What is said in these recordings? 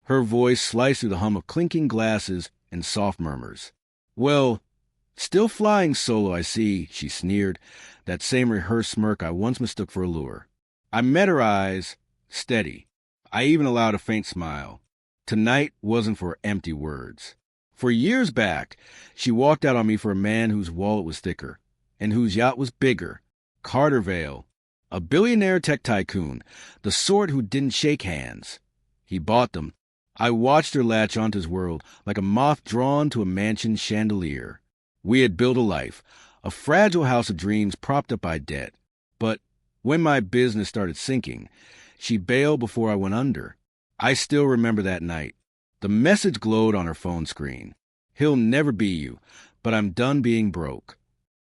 Her voice sliced through the hum of clinking glasses and soft murmurs. "Well, still flying solo, I see," she sneered, that same rehearsed smirk I once mistook for a lure. I met her eyes, steady. I even allowed a faint smile. Tonight wasn't for empty words. For years back, she walked out on me for a man whose wallet was thicker and whose yacht was bigger. Carter Vale, a billionaire tech tycoon, the sort who didn't shake hands. He bought them. I watched her latch onto his world like a moth drawn to a mansion chandelier. We had built a life, a fragile house of dreams propped up by debt. But when my business started sinking, she bailed before I went under. I still remember that night. The message glowed on her phone screen. "He'll never be you, but I'm done being broke."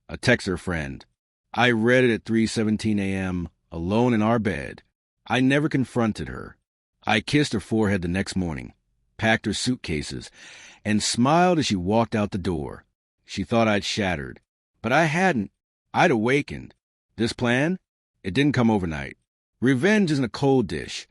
A text her friend. I read it at 3:17 a.m., alone in our bed. I never confronted her. I kissed her forehead the next morning, packed her suitcases, and smiled as she walked out the door. She thought I'd shattered, but I hadn't. I'd awakened. This plan? It didn't come overnight. Revenge isn't a cold dish.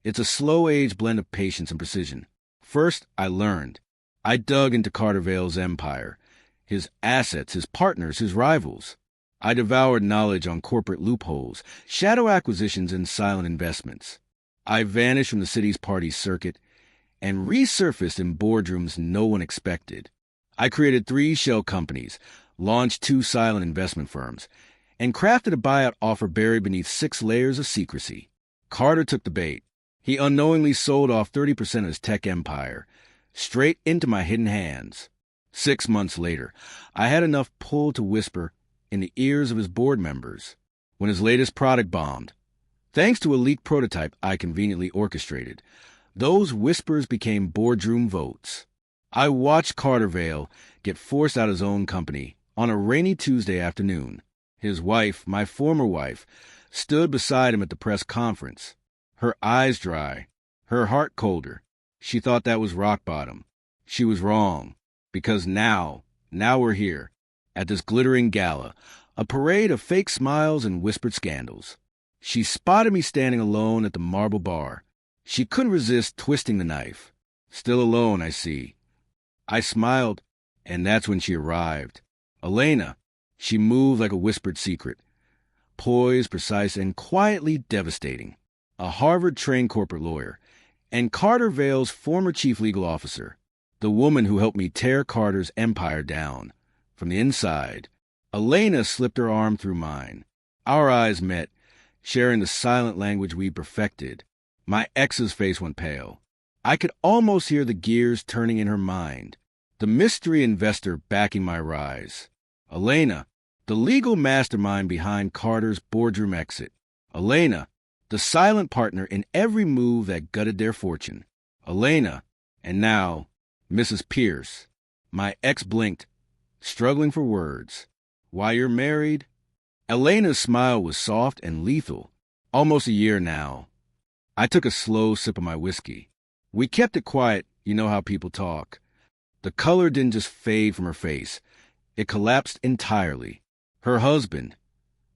It's a slow-aged blend of patience and precision. First, I learned. I dug into Carter Vale's empire, his assets, his partners, his rivals. I devoured knowledge on corporate loopholes, shadow acquisitions, and silent investments. I vanished from the city's party circuit and resurfaced in boardrooms no one expected. I created 3 shell companies, launched 2 silent investment firms, and crafted a buyout offer buried beneath 6 layers of secrecy. Carter took the bait. He unknowingly sold off 30% of his tech empire, straight into my hidden hands. 6 months later, I had enough pull to whisper in the ears of his board members when his latest product bombed. Thanks to a leaked prototype I conveniently orchestrated, those whispers became boardroom votes. I watched Carter Vale get forced out of his own company on a rainy Tuesday afternoon. His wife, my former wife, stood beside him at the press conference, her eyes dry, her heart colder. She thought that was rock bottom. She was wrong, because now we're here, at this glittering gala, a parade of fake smiles and whispered scandals. She spotted me standing alone at the marble bar. She couldn't resist twisting the knife. Still alone, I see. I smiled, and that's when she arrived. Elena. She moved like a whispered secret, poised, precise, and quietly devastating. A Harvard-trained corporate lawyer, and Carter Vale's former chief legal officer, the woman who helped me tear Carter's empire down. From the inside, Elena slipped her arm through mine. Our eyes met, sharing the silent language we perfected. My ex's face went pale. I could almost hear the gears turning in her mind, the mystery investor backing my rise. Elena, the legal mastermind behind Carter's boardroom exit. Elena, the silent partner in every move that gutted their fortune. Elena, and now, Mrs. Pierce. My ex blinked, struggling for words. "Why, you're married?" Elena's smile was soft and lethal. "Almost a year now." I took a slow sip of my whiskey. We kept it quiet, you know how people talk. The color didn't just fade from her face. It collapsed entirely. Her husband,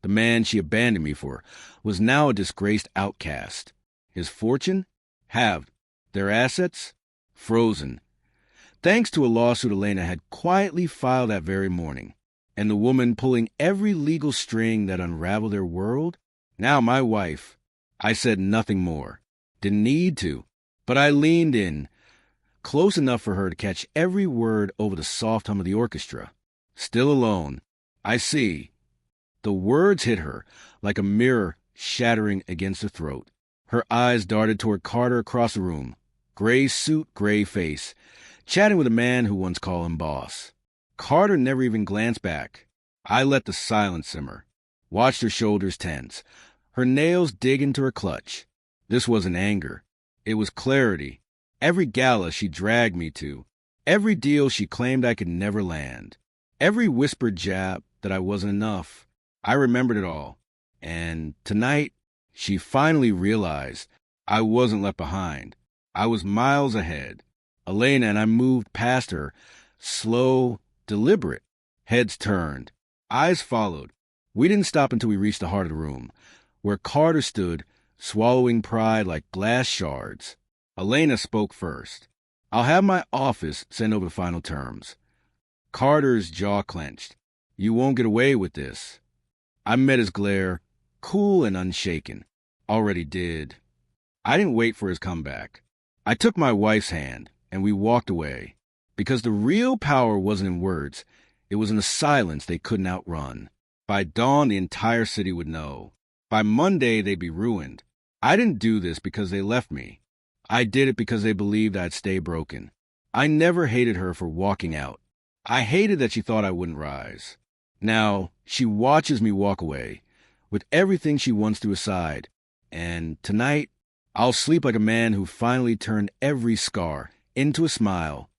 the man she abandoned me for, was now a disgraced outcast. His fortune? Halved. Their assets? Frozen. Thanks to a lawsuit Elena had quietly filed that very morning. And the woman pulling every legal string that unraveled their world? Now my wife. I said nothing more. Didn't need to. But I leaned in, close enough for her to catch every word over the soft hum of the orchestra. Still alone. I see. The words hit her like a mirror shattering against her throat. Her eyes darted toward Carter across the room. Gray suit, gray face. Chatting with a man who once called him boss. Carter never even glanced back. I let the silence simmer. Watched her shoulders tense. Her nails dig into her clutch. This wasn't anger. It was clarity. Every gala she dragged me to. Every deal she claimed I could never land. Every whispered jab that I wasn't enough. I remembered it all. And tonight, she finally realized I wasn't left behind. I was miles ahead. Elena and I moved past her, slow, deliberate. Heads turned. Eyes followed. We didn't stop until we reached the heart of the room, where Carter stood, swallowing pride like glass shards. Elena spoke first. I'll have my office send over final terms. Carter's jaw clenched. You won't get away with this. I met his glare, cool and unshaken. Already did. I didn't wait for his comeback. I took my wife's hand, and we walked away. Because the real power wasn't in words. It was in the silence they couldn't outrun. By dawn, the entire city would know. By Monday, they'd be ruined. I didn't do this because they left me. I did it because they believed I'd stay broken. I never hated her for walking out. I hated that she thought I wouldn't rise. Now, she watches me walk away, with everything she once threw aside. And tonight, I'll sleep like a man who finally turned every scar into a smile